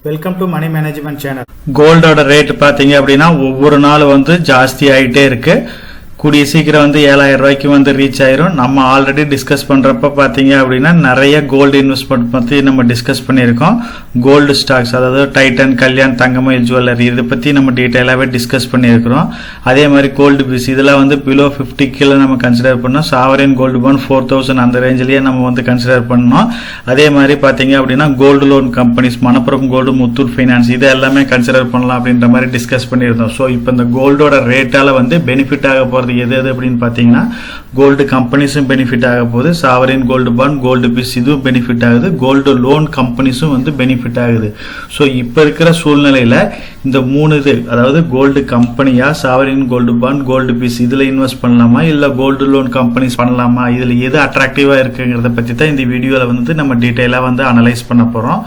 Welcome to money management channel. கோல்டோட rate பார்த்தீங்க அப்படின்னா ஒவ்வொரு நாள் வந்து ஜாஸ்தி ஆகிட்டே இருக்கு. கூடிய சீக்கிரம் வந்து 7,000 ரூபாய்க்கு வந்து ரீச் ஆயிரும். நம்ம ஆல்ரெடி டிஸ்கஸ் பண்ணுறப்ப பார்த்தீங்க அப்படின்னா நிறைய கோல்டு இன்வெஸ்ட்மெண்ட் பற்றி நம்ம டிஸ்கஸ் பண்ணியிருக்கோம். கோல்டு ஸ்டாக்ஸ், அதாவது டைட்டன், கல்யாண், தங்கமயில் ஜுவல்லரி, இதை பற்றி நம்ம டீட்டெயிலாகவே டிஸ்கஸ் பண்ணியிருக்கிறோம். அதே மாதிரி கோல்டு பீஸ் இதெல்லாம் வந்து பிலோ 50 கீழே நம்ம கன்சிடர் பண்ணோம். சாவரின் கோல்டு பாண்ட் 4,000 அந்த ரேஞ்சிலேயே நம்ம வந்து கன்சிடர் பண்ணோம். அதே மாதிரி பார்த்தீங்க அப்படின்னா gold loan companies, Manappuram gold, Muthoot finance, இது எல்லாமே கன்சிடர் பண்ணலாம் அப்படின்ற மாதிரி டிஸ்கஸ் பண்ணியிருந்தோம். ஸோ இப்போ இந்த கோல்டோட ரேட்டால் வந்து பெனிஃபிட் ஆக போகிறது எது அப்படின்னு பார்த்தீங்கன்னா கோல்டு கம்பெனிஸும் பெனிஃபிட் ஆக போகுது, sovereign gold bond, gold BeES இதுவும் பெனிஃபிட் ஆகுது, கோல்டு லோன் கம்பெனிஸும் வந்து பெனிஃபிட் ஆகுது. ஸோ இப்போ இருக்கிற சூழ்நிலையில் இந்த 3 இது, அதாவது கோல்டு கம்பெனியா, sovereign gold bond, gold BeES, இதில் இன்வெஸ்ட் பண்ணலாமா இல்லை கோல்டு லோன் கம்பெனிஸ் பண்ணலாமா, இதில் எது அட்ராக்டிவாக இருக்குங்கிறத பற்றி தான் இந்த வீடியோவில் வந்து நம்ம டீட்டெயிலாக வந்து அனலைஸ் பண்ண போகிறோம்.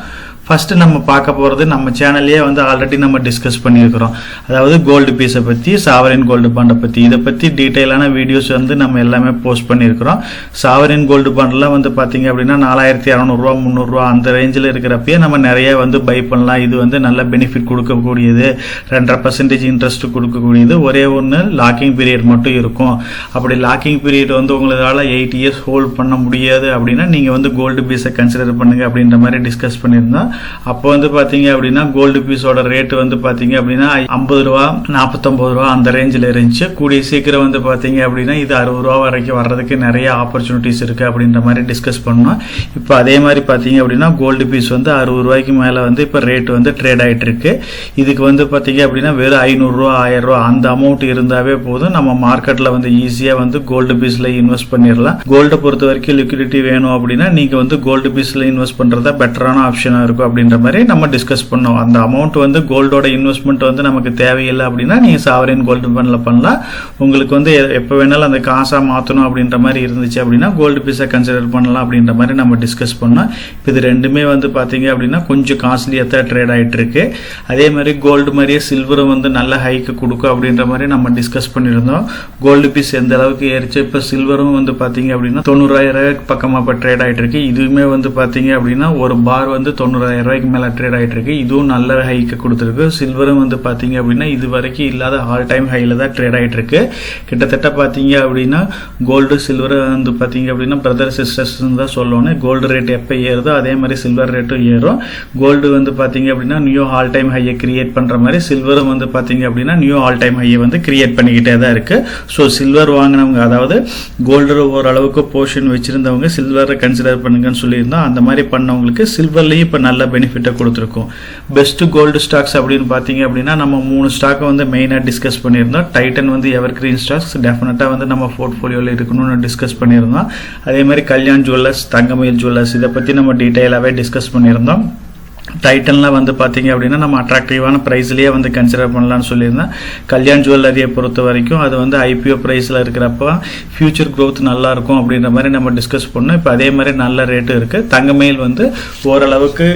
ஃபர்ஸ்ட் நம்ம பார்க்க போகிறது நம்ம சேனல்லையே வந்து ஆல்ரெடி நம்ம டிஸ்கஸ் பண்ணியிருக்கிறோம். அதாவது கோல்டு பீஸை பற்றி, சாவரின் கோல்டு பாண்டை பற்றி, இதை பற்றி டீட்டெயிலான வீடியோஸ் வந்து நம்ம எல்லாமே போஸ்ட் பண்ணியிருக்கிறோம். சாவரின் கோல்டு பாண்டெலாம் வந்து பார்த்தீங்க அப்படின்னா 4,200 ரூபா 300 ரூபா அந்த ரேஞ்சில் இருக்கிறப்பயே நம்ம நிறைய வந்து பை பண்ணலாம். இது வந்து நல்ல பெனிஃபிட் கொடுக்கக்கூடியது, 2.5% இன்ட்ரெஸ்ட் கொடுக்கக்கூடியது. ஒரே ஒன்று லாக்கிங் பீரியட் மட்டும் இருக்கும். அப்படி லாக்கிங் பீரியட் வந்து உங்களால் 8 இயர்ஸ் ஹோல்ட் பண்ண முடியாது அப்படின்னா நீங்கள் வந்து கோல்டு பீஸை கன்சிடர் பண்ணுங்க அப்படின்ற மாதிரி டிஸ்கஸ் பண்ணியிருந்தோம். அப்போ வந்து பாத்தீங்க அப்படின்னா கோல்டு பீஸோட ரேட் வந்து பாத்தீங்க அப்படின்னா 50 ரூபா 49 ரூபா அந்த ரேஞ்சில் இருந்துச்சு. கூடிய சீக்கிரம் வந்து பாத்தீங்க அப்படின்னா இது 60 ரூபா வரைக்கும் வர்றதுக்கு நிறைய ஆப்பர்ச்சுனிட்டிஸ் இருக்கு அப்படின்ற மாதிரி டிஸ்கஸ் பண்ணோம். இப்போ அதே மாதிரி பாத்தீங்க அப்படின்னா கோல்டு பீஸ் வந்து 60 ரூபாய்க்கு மேல வந்து இப்போ ரேட் வந்து ட்ரேட் ஆயிட்டு இருக்கு. இதுக்கு வந்து பாத்தீங்க அப்படின்னா வெறும் 500 ரூபா 1000 ரூபா அந்த அமௌண்ட் இருந்தாவே போதும், நம்ம மார்க்கெட்ல வந்து ஈஸியா வந்து கோல்டு பீஸ்ல இன்வெஸ்ட் பண்ணிடலாம். கோல்டை பொறுத்த வரைக்கும் லிக்விடிட்டி வேணும் அப்படின்னா நீங்க வந்து கோல்டு பீஸ்ல இன்வெஸ்ட் பண்றதா பெட்டரான ஆப்ஷனா இருக்கும் அப்படின்ற மாதிரி நம்ம டிஸ்கஸ் பண்ணோம். அந்த அமௌண்ட் வந்து கோல்டோட இன்வெஸ்ட்மெண்ட் வந்து நமக்கு தேவையில்லை அப்படின்னா நீங்க சாவரின் கோல்டு பாண்ட்ல பண்ணலாம். உங்களுக்கு வந்து எப்ப வேணாலும் அந்த காசா மாத்தணும் அப்படின்ற மாதிரி இருந்துச்சு அப்படின்னா கோல்டு பீஸை கன்சிடர் பண்ணலாம் அப்படின்ற மாதிரி நம்ம டிஸ்கஸ் பண்ணோம். இது ரெண்டுமே வந்து பாத்தீங்க அப்படின்னா கொஞ்சம் காஸ்ட்லியா தான் ட்ரேட் ஆயிட்டு இருக்கு. அதே மாதிரி கோல்டு மாதிரியே சில்வரும் வந்து நல்ல ஹைக்கு கொடுக்கும் அப்படின்ற மாதிரி நம்ம டிஸ்கஸ் பண்ணியிருந்தோம். கோல்டு பீஸ் எந்த அளவுக்கு ஏறிச்சு, இப்ப சில்வரும் வந்து பாத்தீங்க அப்படின்னா 90,000 பக்கமா இப்ப ட்ரேட் ஆயிட்டு இருக்கு. இதுவுமே வந்து பாத்தீங்க அப்படின்னா ஒரு பார் வந்து 90,000 ரூபாய்க்கு மேல ட்ரேட் ஆயிட்டு இருக்கு. இதுவும் நல்ல ஹைக்கு கொடுத்துருக்கு. சில்வரும் வந்து பாத்தீங்க அப்படின்னா இது வரைக்கும் இல்லாத ஆல் டைம் ஹைல தான் ட்ரேட் ஆயிட்டு இருக்கு. கிட்டத்தட்ட பாத்தீங்க அப்படின்னா கோல்டு சில்வர் வந்து பாத்தீங்க அப்படின்னா பிரதர் சிஸ்டர்ஸ் தான் சொல்லணும். கோல்டு ரேட் எப்ப ஏறுதோ அதே மாதிரி சில்வர் ரேட்டும் ஏறும். கோல்டு வந்து பாத்தீங்க அப்படின்னா நியூ ஆல் டைம் ஹையை கிரியேட் பண்ற மாதிரி சில்வரும் வந்து பாத்தீங்க அப்படின்னா நியூ ஆல் டைம் ஹையை வந்து கிரியேட் பண்ணிக்கிட்டே தான் இருக்கு. ஸோ சில்வர் வாங்கினவங்க, அதாவது கோல்டு ஓரளவுக்கு போர்ஷன் வச்சிருந்தவங்க சில்வரை கன்சிடர் பண்ணுங்கன்னு சொல்லியிருந்தோம். அந்த மாதிரி பண்ணவங்களுக்கு சில்வர்லயும் இப்ப நல்ல பெனிஃபிட்டை கொடுத்துருக்கும். பெஸ்ட் கோல்டு ஸ்டாக்ஸ் அப்படின்னு பாத்தீங்க அப்படின்னா நம்ம 3 ஸ்டாக்கை வந்து மெயினா டிஸ்கஸ் பண்ணியிருந்தோம். டைட்டன் வந்து எவர் கிரீன் ஸ்டாக்ஸ் டெஃபினட்டா வந்து நம்ம போர்ட்ஃபோலியோல இருக்கணும்னு டிஸ்கஸ் பண்ணியிருந்தோம். அதே மாதிரி கல்யாண் ஜுவல்லர்ஸ், தங்கமயில் ஜுவல்லர்ஸ், இதை பத்தி நம்ம டீட்டெயிலாவே டிஸ்கஸ் பண்ணியிருந்தோம். டைட்டன்ல வந்து பாத்தீங்க அப்படின்னா நம்ம அட்ராக்டிவான பிரைஸ்லயே வந்து கன்சிடர் பண்ணலாம்னு சொல்லியிருந்தேன். கல்யாண் ஜுவல்லரியை பொறுத்த வரைக்கும் அது வந்து ஐபிஓ பிரைஸ்ல இருக்கிறப்ப ஃபியூச்சர் growth நல்லா இருக்கும் அப்படின்ற மாதிரி நம்ம டிஸ்கஸ் பண்ணோம். இப்போ அதே மாதிரி நல்ல ரேட்டு இருக்கு. தங்கமயில் வந்து ஓரளவுக்கு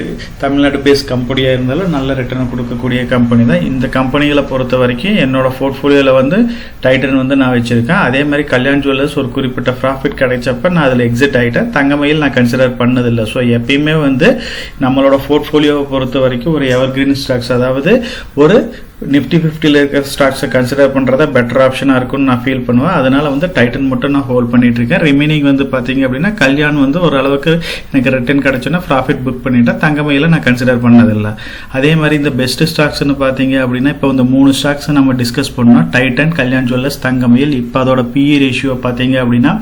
தமிழ்நாடு பேஸ் கம்பெனியா இருந்தாலும் நல்ல ரிட்டர்ன் கொடுக்கக்கூடிய கம்பெனி தான். இந்த கம்பெனிகளை பொறுத்த வரைக்கும் என்னோட போர்ட்ஃபோலியோல வந்து டைட்டன் வந்து நான் வச்சிருக்கேன். அதே மாதிரி கல்யாண் ஜுவல்லர்ஸ் ஒரு குறிப்பிட்ட ப்ராஃபிட் கிடைச்சப்ப நான் அதுல எக்ஸிட் ஆயிட்டேன். தங்கமயில் நான் கன்சிடர் பண்ணதில்லை. ஸோ எப்பயுமே வந்து நம்மளோட போர்ட்ஃபோலியோ பொறுத்த வரைக்கும் ஒரு எவர் கிரீன் ஸ்டாக்ஸ், அதாவது ஒரு நிஃப்டி 50ல இருக்கிற ஸ்டாக்ஸை கன்சிடர் பண்றதா பெட்டர் ஆப்ஷனா இருக்கும்னு நான் ஃபீல் பண்ணுவேன். அதனால வந்து டைட்டன் மட்டும் நான் ஹோல்ட் பண்ணிட்டு இருக்கேன். ரிமைனிங் வந்து பாத்தீங்க அப்படின்னா கல்யாண் வந்து ஓரளவுக்கு எனக்கு ரிட்டர்ன் கிடைச்சுன்னா ப்ராஃபிட் புக் பண்ணிட்டேன். தங்கமயில நான் கன்சிடர் பண்ணதில்லை. அதே மாதிரி இந்த பெஸ்ட் ஸ்டாக்ஸ்னு பாத்தீங்க அப்படின்னா இப்போ இந்த 3 ஸ்டாக்ஸ் நம்ம டிஸ்கஸ் பண்ணோம். டைட்டன், கல்யாண் ஜுவல்லர்ஸ், தங்கமயில். இப்போ அதோட பிஇ ரேஷியோ பாத்தீங்க அப்படின்னா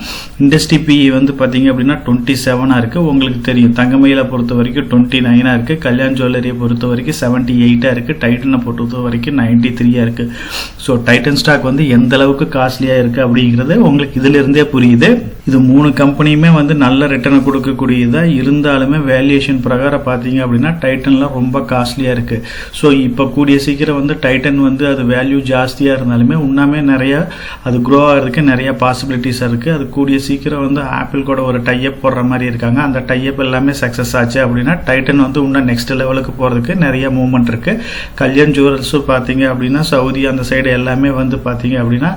இண்டஸ்ட்ரி பிஇ வந்து பாத்தீங்க அப்படின்னா 27 இருக்கு. உங்களுக்கு தெரியும் தங்கமயில பொறுத்த வரைக்கும் 29 இருக்கு. கல்யாண் ஜுவல்லரியை பொறுத்த வரைக்கும் 78 இருக்கு. டைட்டனை பொறுத்த வரைக்கும் 93 இருக்கு. ஸோ டைட்டன் ஸ்டாக் வந்து எந்த அளவுக்கு காஸ்ட்லியா இருக்கு அப்படிங்கிறது உங்களுக்கு இதுல இருந்தே புரியுது. இது 3 கம்பெனியுமே வந்து நல்ல ரிட்டர்னை கொடுக்கக்கூடியதா இருந்தாலுமே வேல்யூஷன் பிரகாரம் பாத்தீங்க அப்படின்னா டைட்டன்ல ரொம்ப காஸ்ட்லியா இருக்கு. ஸோ இப்போ கூடிய சீக்கிரம் வந்து டைட்டன் வந்து அது வேல்யூ ஜாஸ்தியா இருந்தாலுமே உன்னாமே நிறைய அது க்ரோ ஆகிறதுக்கு நிறைய பாசிபிலிட்டிஸ் இருக்கு. அது கூடிய சீக்கிரம் வந்து ஆப்பிள் கூட ஒரு டைப் போடுற மாதிரி இருக்காங்க. அந்த டைப் எல்லாமே சக்சஸ் ஆச்சு அப்படின்னா டைட்டன் வந்து இன்னும் நெக்ஸ்ட் லெவலுக்கு போறதுக்கு நிறைய மூவ்மெண்ட் இருக்கு. கல்யாண் ஜுவல்லர்ஸும் பாத்தீங்க அப்படின்னா சவுதி அந்த சைடு எல்லாமே வந்து பாத்தீங்க அப்படின்னா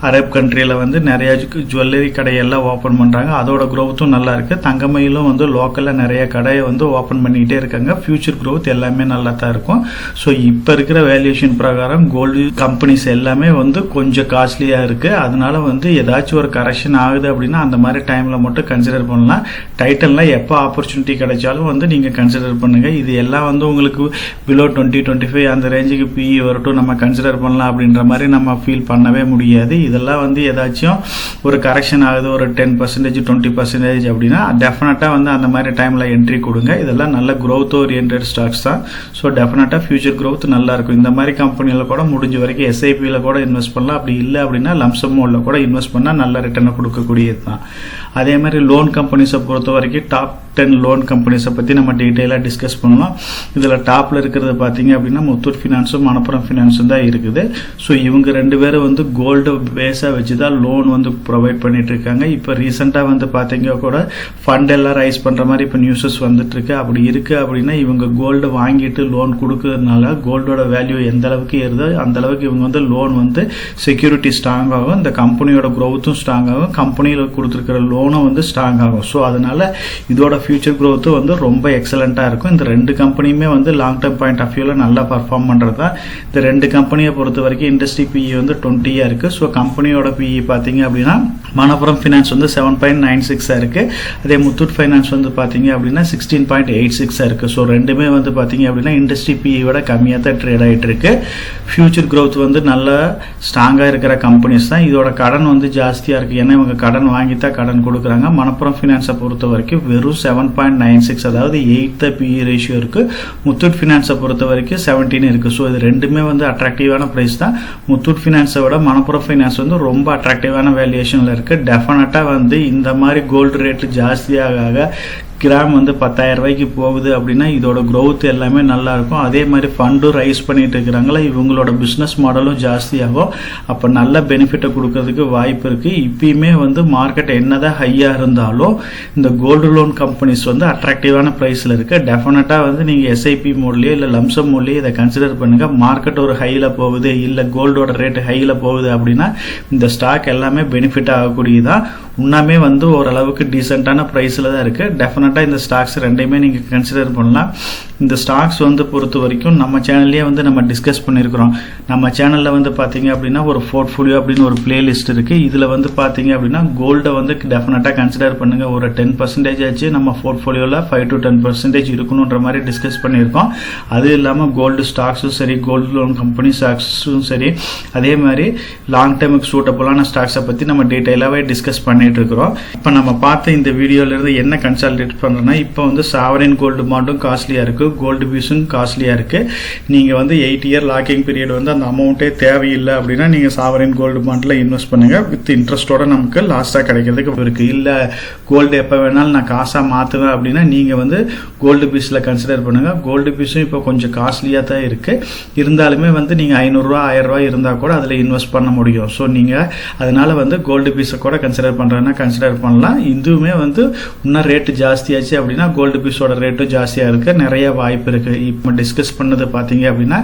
அரப் கண்ட்ரியில் வந்து நிறைய ஜுவல்லரி கடையெல்லாம் ஓப்பன் பண்ணுறாங்க. அதோட க்ரோத்தும் நல்லா இருக்குது. தங்கமயிலும் வந்து லோக்கலில் நிறைய கடையை வந்து ஓப்பன் பண்ணிக்கிட்டே இருக்காங்க. ஃபியூச்சர் க்ரோத் எல்லாமே நல்லா தான் இருக்கும். ஸோ இப்போ இருக்கிற வேல்யூஷன் பிரகாரம் கோல்டு கம்பெனிஸ் எல்லாமே வந்து கொஞ்சம் காஸ்ட்லியாக இருக்குது. அதனால வந்து ஏதாச்சும் ஒரு கரெக்ஷன் ஆகுது அப்படின்னா அந்த மாதிரி டைமில் மட்டும் கன்சிடர் பண்ணலாம். டைட்டனில் எப்போ ஆப்பர்ச்சுனிட்டி கிடைச்சாலும் வந்து நீங்கள் கன்சிடர் பண்ணுங்கள். இது எல்லாம் வந்து உங்களுக்கு பிலோ 20-25 அந்த ரேஞ்சுக்கு பிஇ வரட்டும் நம்ம கன்சிடர் பண்ணலாம் அப்படின்ற மாதிரி நம்ம ஃபீல் பண்ணவே முடியாது. இதெல்லாம் வந்து ஏதாச்சும் ஒரு கரெக்ஷன் ஆகுது ஒரு 10% 20% அப்படின்னா டெஃபினட்டாக வந்து அந்த மாதிரி டைமில் என்ட்ரி கொடுங்க. இதெல்லாம் நல்ல க்ரோத் ஓரியன்ட் ஸ்டாக்ஸ் தான். ஸோ டெஃபினட்டாக ஃபியூச்சர் க்ரோத் நல்லா இருக்கும். இந்த மாதிரி கம்பெனியில் கூட முடிஞ்ச வரைக்கும் எஸ்ஐபியில் கூட இன்வெஸ்ட் பண்ணலாம். அப்படி இல்லை அப்படின்னா லம்சம் மோடில் கூட இன்வெஸ்ட் பண்ணால் நல்ல ரிட்டர்னை கொடுக்கக்கூடியது தான். அதே மாதிரி லோன் கம்பெனிஸை பொறுத்த வரைக்கும் டாப் 10 லோன் கம்பெனிஸை பற்றி நம்ம டீட்டெயிலாக டிஸ்கஸ் பண்ணலாம். இதில் டாப்பில் இருக்கிறது பார்த்தீங்க அப்படின்னா முத்தூட் ஃபினான்ஸும் மணப்புரம் ஃபினான்ஸும் தான் இருக்குது. ஸோ இவங்க 2 பேரும் வந்து கோல்டு பேஸாக வச்சு தான் லோன் வந்து ப்ரொவைட் பண்ணிட்டு இருக்காங்க. இப்போ ரீசெண்டாக வந்து பார்த்தீங்க கூட ஃபண்ட் எல்லாம் ரைஸ் பண்ணுற மாதிரி இப்போ நியூஸஸ் வந்துட்டு இருக்கு. அப்படி இருக்கு அப்படின்னா இவங்க கோல்டு வாங்கிட்டு லோன் கொடுக்கறதுனால கோல்டோட வேல்யூ எந்த அளவுக்கு ஏறுதோ அந்த அளவுக்கு இவங்க வந்து லோன் வந்து செக்யூரிட்டி ஸ்ட்ராங் ஆகும். இந்த கம்பெனியோட க்ரோத்தும் ஸ்ட்ராங் ஆகும். கம்பெனியில் கொடுத்துருக்கிற லோனும் வந்து ஸ்ட்ராங் ஆகும். ஸோ அதனால இதோட ஃபியூச்சர் க்ரோத்தும் வந்து ரொம்ப எக்ஸலண்ட்டாக இருக்கும். இந்த 2 கம்பெனியுமே வந்து லாங் டர்ம் பாயிண்ட் ஆஃப் வியூவில் நல்லா பர்ஃபார்ம் பண்ணுறது தான். இந்த 2 கம்பெனியை பொறுத்த வரைக்கும் இண்டஸ்ட்ரி பிஇ வந்து 20 இருக்குது. ஸோ கம்பெனியோட பிஇ பார்த்தீங்க அப்படின்னா மணப்புரம் ஃபினான்ஸ் வந்து 7.96 இருக்குது. அதே முத்தூட் ஃபைனான்ஸ் வந்து பார்த்தீங்க அப்படின்னா 16.86 இருக்குது. ஸோ ரெண்டுமே வந்து பார்த்தீங்க அப்படின்னா இண்டஸ்ட்ரி பிஇ விட கம்மியாக தான் ட்ரேட் ஆகிட்டு இருக்கு. ஃபியூச்சர் க்ரோத் வந்து நல்ல ஸ்ட்ராங்காக இருக்கிற கம்பெனிஸ் தான். இதோட கடன் வந்து ஜாஸ்தியாக இருக்குது. ஏன்னா இவங்க கடன் வாங்கி தான் கடன் கொடுக்குறாங்க. மணப்புரம் ஃபினான்ஸை பொறுத்த வரைக்கும் வெறும் 7.96 அதாவது 8 பிஇ ரேஷியோ இருக்குது. முத்தூட் ஃபினான்ஸை பொறுத்த வரைக்கும் 17 இருக்குது. ஸோ இது ரெண்டுமே வந்து அட்ராக்டிவான ப்ரைஸ் தான். முத்தூட் ஃபினான்ஸை விட மணப்புரம் ஃபினான்ஸ் வந்து ரொம்ப அட்ராக்டிவான வேல்யூஷனில் இருக்குது. டெஃபினட்டாக வந்து இந்த மாதிரி கோல்டு ரேட்டு ஜாஸ்தியாக கிராம் வந்து 10,000 ரூபாய்க்கு போகுது அப்படின்னா இதோட க்ரோத் எல்லாமே நல்லா இருக்கும். அதே மாதிரி ஃபண்டும் ரைஸ் பண்ணிட்டு இருக்கிறாங்களா இவங்களோட பிஸ்னஸ் மாடலும் ஜாஸ்தியாகும். அப்போ நல்ல பெனிஃபிட்டை கொடுக்கறதுக்கு வாய்ப்பு இருக்கு. இப்பயுமே வந்து மார்க்கெட் என்னதான் ஹையா இருந்தாலும் இந்த கோல்டு லோன் கம்பெனிஸ் வந்து அட்ராக்டிவான ப்ரைஸில் இருக்கு. டெஃபினட்டாக வந்து நீங்கள் எஸ்ஐபி மோட்லேயோ இல்லை லம்சம் மோட்லேயோ இதை கன்சிடர் பண்ணுங்க. மார்க்கெட் ஒரு ஹையில் போகுது இல்லை கோல்டோட ரேட் ஹையில் போகுது அப்படின்னா இந்த ஸ்டாக் எல்லாமே பெனிஃபிட் ஆகக்கூடியதான். இன்னமே வந்து ஓரளவுக்கு டீசெண்டான ப்ரைஸில் தான் இருக்கு. டெஃபினட்டாக இந்த ஸ்டாக்ஸ் ரெண்டையுமே நீங்கள் கன்சிடர் பண்ணலாம். இந்த ஸ்டாக்ஸ் வந்து பொறுத்த வரைக்கும் நம்ம சேனல்லே வந்து நம்ம டிஸ்கஸ் பண்ணியிருக்கிறோம். நம்ம சேனலில் வந்து பார்த்தீங்க அப்படின்னா ஒரு போர்ட்ஃபோலியோ அப்படின்னு ஒரு பிளேலிஸ்ட் இருக்குது. இதில் வந்து பார்த்தீங்க அப்படின்னா கோல்டை வந்து டெஃபினட்டாக கன்சிடர் பண்ணுங்கள். ஒரு 10% ஆச்சு நம்ம போர்ட்ஃபோலியோவில் 5 to 10% இருக்கணுன்ற மாதிரி டிஸ்கஸ் பண்ணியிருக்கோம். அது இல்லாமல் கோல்டு ஸ்டாக்ஸும் சரி கோல்டு லோன் கம்பெனி ஸ்டாக்ஸும் சரி அதே மாதிரி லாங் டேர்முக்கு சூட்டபுளான ஸ்டாக்ஸை பற்றி நம்ம டீட்டெயிலாகவே டிஸ்கஸ் பண்ணிட்டு இருக்கிறோம். இப்போ நம்ம பார்த்த இந்த வீடியோலேருந்து என்ன கன்சால்டேட் பண்ணுறோன்னா இப்போ வந்து சாவரின் கோல்டு பாண்டும் காஸ்ட்லியாக இருக்குது. கோல்டு பீஸும் காஸ்ட்லியாக இருக்குது. நீங்கள் வந்து 8 இயர் லாக்கிங் பீரியட் வந்து அந்த அமௌண்ட்டே தேவையில்லை அப்படின்னா நீங்கள் சாவரின் கோல்டு பாண்டில் இன்வெஸ்ட் பண்ணுங்கள். வித் இன்ட்ரெஸ்ட்டோட நமக்கு லாஸ்ட்டாக கிடைக்கிறதுக்கு இருக்குது. இல்லை கோல்டு எப்போ வேணாலும் நான் காசாக மாற்றுவேன் அப்படின்னா நீங்கள் வந்து கோல்டு பீஸில் கன்சிடர் பண்ணுங்கள். கோல்டு பீஸும் இப்போ கொஞ்சம் காஸ்ட்லியாக தான் இருக்குது. இருந்தாலுமே வந்து நீங்கள் 500 ரூபா 1000 ரூபா இருந்தால் கூட அதில் இன்வெஸ்ட் பண்ண முடியும். ஸோ நீங்கள் அதனால் வந்து கோல்டு பீஸை கூட கன்சிடர் பண்ணுறேன்னா கன்சிடர் பண்ணலாம். இதுவுமே வந்து இன்னும் ரேட்டு ஜாஸ்தியாச்சு அப்படின்னா கோல்டு பீஸோட ரேட்டும் ஜாஸ்தியாக இருக்குது. நிறைய வாய்ப்பு இருக்குது. இப்போ டிஸ்கஸ் பண்ணது பார்த்தீங்க அப்படின்னா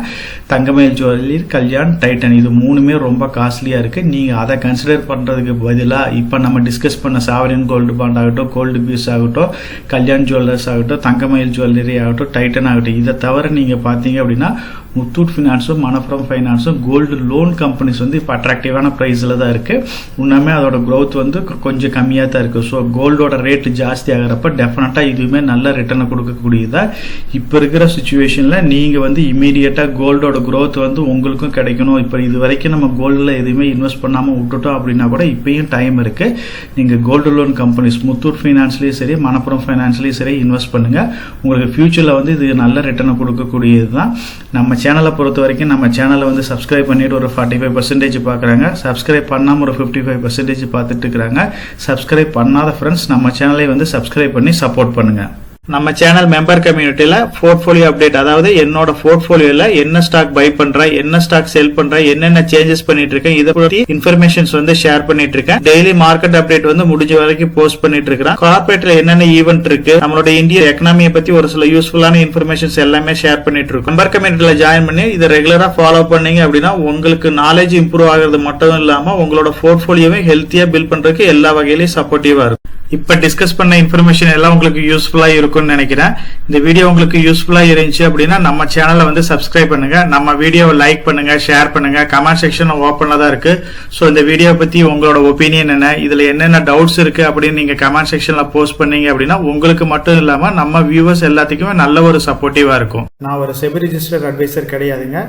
தங்கமயில் ஜுவல்லரி, கல்யாண், டைட்டன் இது 3மே ரொம்ப காஸ்ட்லியாக இருக்குது. நீங்கள் அதை கன்சிடர் பண்ணுறதுக்கு பதிலாக இப்போ நம்ம டிஸ்கஸ் பண்ண சாவரின் கோல்டு பாண்ட் ஆகட்டும், கோல்டு பீஸ் ஆகட்டும், கல்யாண் ஜுவல்லர்ஸ் ஆகட்டும், தங்கமயில் ஜுவல்லரி ஆகட்டும், டைட்டன் ஆகட்டும், இதை தவிர நீங்கள் பார்த்தீங்க அப்படின்னா முத்தூட் ஃபினான்ஸும் மணப்புரம் ஃபைனான்ஸும் கோல்டு லோன் கம்பெனிஸ் வந்து இப்போ அட்ராக்டிவான ப்ரைஸில் தான் இருக்குது. இன்னுமே அதோட க்ரோத் வந்து கொஞ்சம் கம்மியாக தான் இருக்குது. ஸோ கோல்டோட ரேட்டு ஜாஸ்தி ஆகிறப்ப டெஃபினட்டாக இதுவுமே நல்ல ரிட்டர்னை கொடுக்கக்கூடியதாக இப்போ இருக்கிற சுச்சுவேஷனில் நீங்கள் வந்து இமீடியட்டாக கோல்டோட க்ரோத் வந்து உங்களுக்கும் கிடைக்கணும். இப்போ இது வரைக்கும் நம்ம கோல்டில் எதுவுமே இன்வெஸ்ட் பண்ணாமல் விட்டுட்டோம் அப்படின்னா கூட இப்பயும் டைம் இருக்குது. நீங்கள் கோல்டு லோன் கம்பெனிஸ் முத்தூட் ஃபைனான்ஸ்லேயும் சரி மணப்புரம் ஃபைனான்ஸ்லேயும் சரி இன்வெஸ்ட் பண்ணுங்கள். உங்களுக்கு ஃபியூச்சரில் வந்து இது நல்ல ரிட்டர்னை கொடுக்கக்கூடியது தான். நம்ம சேனலை பொறுத்த வரைக்கும் நம்ம சேனலை வந்து சப்ஸ்கிரைப் பண்ணிட்டு ஒரு 45% பார்க்குறாங்க. சப்ஸ்கிரைப் பண்ணாமல் ஒரு 55% பார்த்துட்டு இருக்கிறாங்க. சப்ஸ்கிரைப் பண்ணாத ஃப்ரெண்ட்ஸ் நம்ம சேனலை வந்து சப்ஸ்கிரைப் பண்ணி சப்போர்ட் பண்ணுங்கள். நம்ம சேனல் மெம்பர் கம்யூனிட்டியில போர்ட்போலியோ அப்டேட், அதாவது என்னோட போர்ட்போலியோல என்ன ஸ்டாக் பை பண்றேன், என்ன ஸ்டாக் செல் பண்றேன், என்னென்ன சேஞ்சஸ் பண்ணிட்டு இருக்கேன், இதை பத்தி இன்ஃபர்மேஷன்ஸ் வந்து ஷேர் பண்ணிட்டு இருக்கேன். டெய்லி மார்க்கெட் அப்டேட் வந்து முடிஞ்ச வரைக்கும் போஸ்ட் பண்ணிட்டு இருக்கேன். கார்பரேட்ல என்னென்ன ஈவென்ட் இருக்கு, நம்மளோட இந்திய எக்கனாமியை பத்தி ஒரு சில யூஸ்ஃபுல்லான இன்ஃபர்மேஷன்ஸ் எல்லாமே ஷேர் பண்ணிட்டு இருக்கோம். மெம்பர் கம்யூனிட்டியில ஜாயின் பண்ணி இதை ரெகுலரா ஃபாலோ பண்ணீங்க அப்படின்னா உங்களுக்கு நாலேஜ் இம்ப்ரூவ் ஆகிறது மட்டும் இல்லாம உங்களோட போர்ட்போலியோவை ஹெல்த்தியா பில்ட் பண்றதுக்கு எல்லா வகையிலும் சப்போர்ட்டிவா இருக்கும். இப்ப டிஸ்கஸ் பண்ண இன்ஃபர்மேஷன் எல்லாம் உங்களுக்கு யூஸ்ஃபுல்லா இருக்கும்னு நினைக்கிறேன். இந்த வீடியோ உங்களுக்கு யூஸ்ஃபுல்லா இருந்துச்சு அப்படின்னா நம்ம சேனலை வந்து சப்ஸ்கிரைப் பண்ணுங்க, நம்ம வீடியோவை லைக் பண்ணுங்க, ஷேர் பண்ணுங்க. கமெண்ட் செக்ஷன் ஓப்பன்ல தான் இருக்கு. சோ இந்த வீடியோ பத்தி உங்களோட ஒப்பீனியன் என்ன, இதுல என்னென்ன டவுட்ஸ் இருக்கு அப்படின்னு நீங்க கமெண்ட் செக்ஷன்ல போஸ்ட் பண்ணீங்க அப்படின்னா உங்களுக்கு மட்டும் இல்லாம நம்ம வியூவர்ஸ் எல்லாத்துக்குமே நல்ல ஒரு சப்போர்ட்டிவா இருக்கும். நான் ஒரு செபி ரிஜிஸ்டர்ட் அட்வைசர் கிடையாதுங்க.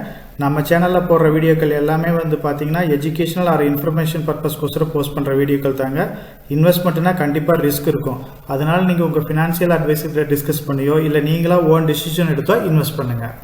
நம்ம சேனலில் போடுற வீடியோக்கள் எல்லாமே வந்து பார்த்தீங்கன்னா எஜுகேஷனல் ஆர் இன்ஃபர்மேஷன் பர்பஸ்க்கோசரம் போஸ்ட் பண்ணுற வீடியோக்கள் தாங்க. இன்வெஸ்ட்மெண்ட்னா கண்டிப்பாக ரிஸ்க் இருக்கும். அதனால நீங்கள் உங்கள் ஃபினான்ஷியல் அட்வைசர்கிட்ட டிஸ்கஸ் பண்ணியோ இல்லை நீங்களா ஓன் டிசிஷன் எடுத்தோ இன்வெஸ்ட் பண்ணுங்கள்.